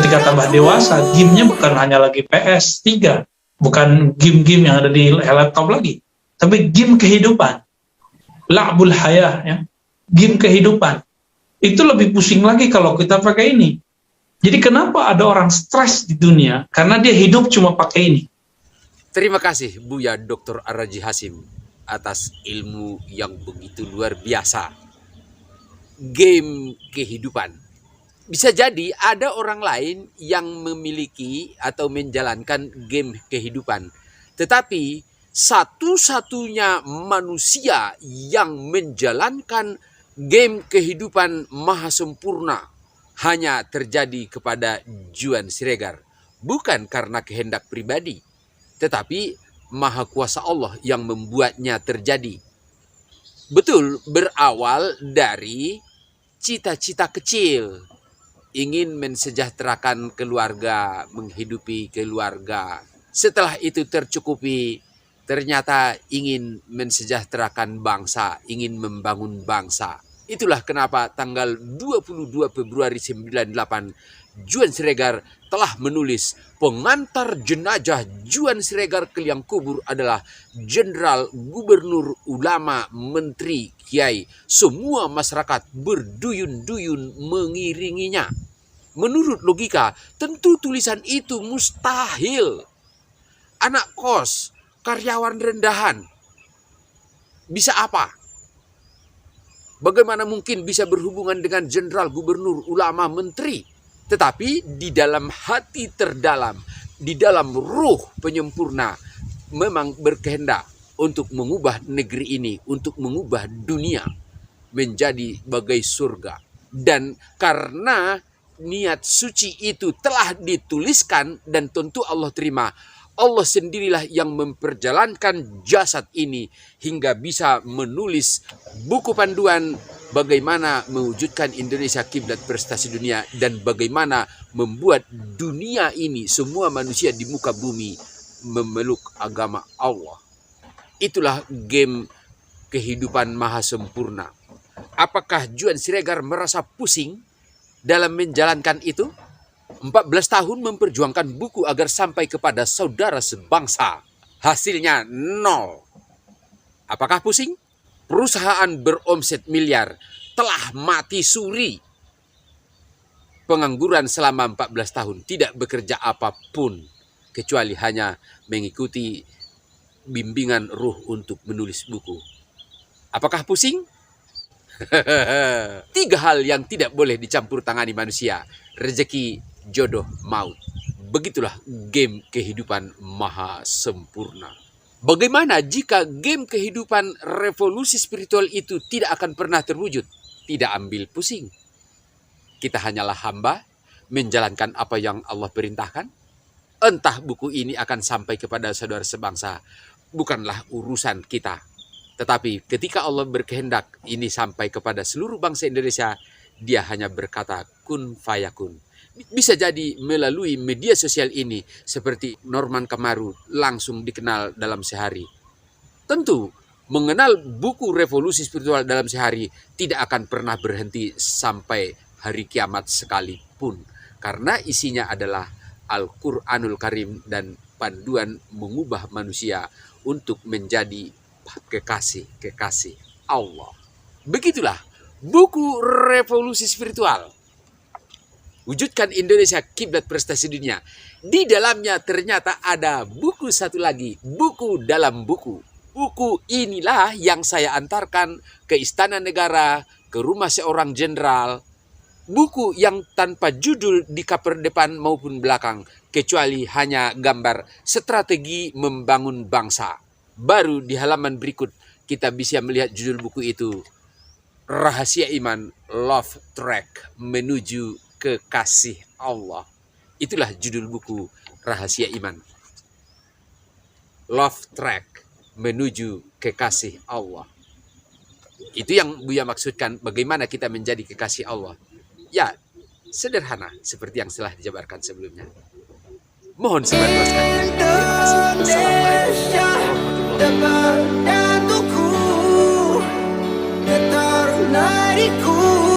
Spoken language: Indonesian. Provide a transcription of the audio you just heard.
ketika tambah dewasa, gamenya bukan hanya lagi PS3, bukan game-game yang ada di laptop lagi, tapi game kehidupan, la'bul hayah, ya, game kehidupan. Itu lebih pusing lagi kalau kita pakai ini. Jadi kenapa ada orang stres di dunia? Karena dia hidup cuma pakai ini. Terima kasih Buya Dr. Ar-Raji Hasim atas ilmu yang begitu luar biasa. Game kehidupan. Bisa jadi ada orang lain yang memiliki atau menjalankan game kehidupan. Tetapi satu-satunya manusia yang menjalankan game kehidupan maha sempurna hanya terjadi kepada Juan Siregar. Bukan karena kehendak pribadi, tetapi maha kuasa Allah yang membuatnya terjadi. Betul, berawal dari cita-cita kecil. Ingin mensejahterakan keluarga, menghidupi keluarga. Setelah itu tercukupi, ternyata ingin mensejahterakan bangsa, ingin membangun bangsa. Itulah kenapa tanggal 22 Februari 98 Juan Siregar telah menulis pengantar jenazah Juan Siregar ke liang kubur adalah Jenderal, Gubernur, Ulama, Menteri, Kiai. Semua masyarakat berduyun-duyun mengiringinya. Menurut logika, tentu tulisan itu mustahil. Anak kos, karyawan rendahan, bisa apa? Bagaimana mungkin bisa berhubungan dengan jenderal, gubernur, ulama, menteri? Tetapi di dalam hati terdalam, di dalam ruh penyempurna, memang berkehendak untuk mengubah negeri ini, untuk mengubah dunia menjadi bagai surga. Dan karena niat suci itu telah dituliskan dan tentu Allah terima, Allah sendirilah yang memperjalankan jasad ini hingga bisa menulis buku panduan bagaimana mewujudkan Indonesia kiblat prestasi dunia dan bagaimana membuat dunia ini, semua manusia di muka bumi memeluk agama Allah. Itulah game kehidupan maha sempurna. Apakah Juan Siregar merasa pusing dalam menjalankan itu? 14 tahun memperjuangkan buku agar sampai kepada saudara sebangsa. Hasilnya nol. Apakah pusing? Perusahaan beromset miliar telah mati suri. Pengangguran selama 14 tahun, tidak bekerja apapun kecuali hanya mengikuti bimbingan ruh untuk menulis buku. Apakah pusing? 3 hal yang tidak boleh dicampur tangani manusia: rezeki, jodoh, maut. Begitulah game kehidupan maha sempurna. Bagaimana jika game kehidupan revolusi spiritual itu tidak akan pernah terwujud? Tidak ambil pusing. Kita hanyalah hamba menjalankan apa yang Allah perintahkan. Entah buku ini akan sampai kepada saudara sebangsa, bukanlah urusan kita. Tetapi ketika Allah berkehendak ini sampai kepada seluruh bangsa Indonesia, Dia hanya berkata kun fayakun. Bisa jadi melalui media sosial ini seperti Norman Kamaru langsung dikenal dalam sehari. Tentu mengenal buku revolusi spiritual dalam sehari tidak akan pernah berhenti sampai hari kiamat sekalipun. Karena isinya adalah Al-Quranul Karim dan panduan mengubah manusia untuk menjadi kekasih Allah. Begitulah buku revolusi spiritual. Wujudkan Indonesia kiblat prestasi dunia. Di dalamnya ternyata ada buku satu lagi, buku dalam buku. Buku inilah yang saya antarkan ke Istana Negara, ke rumah seorang jenderal. Buku yang tanpa judul di cover depan maupun belakang, kecuali hanya gambar strategi membangun bangsa. Baru di halaman berikut kita bisa melihat judul buku itu, Rahasia Iman, Love Track Menuju Kekasih Allah. Itulah judul buku Rahasia Iman, Love Track Menuju Kekasih Allah. Itu yang Buya maksudkan, bagaimana kita menjadi kekasih Allah. Ya, sederhana seperti yang telah dijabarkan sebelumnya. Mohon sebantu sekalian. Terima kasih. Assalamualaikum warahmatullahi wabarakatuh.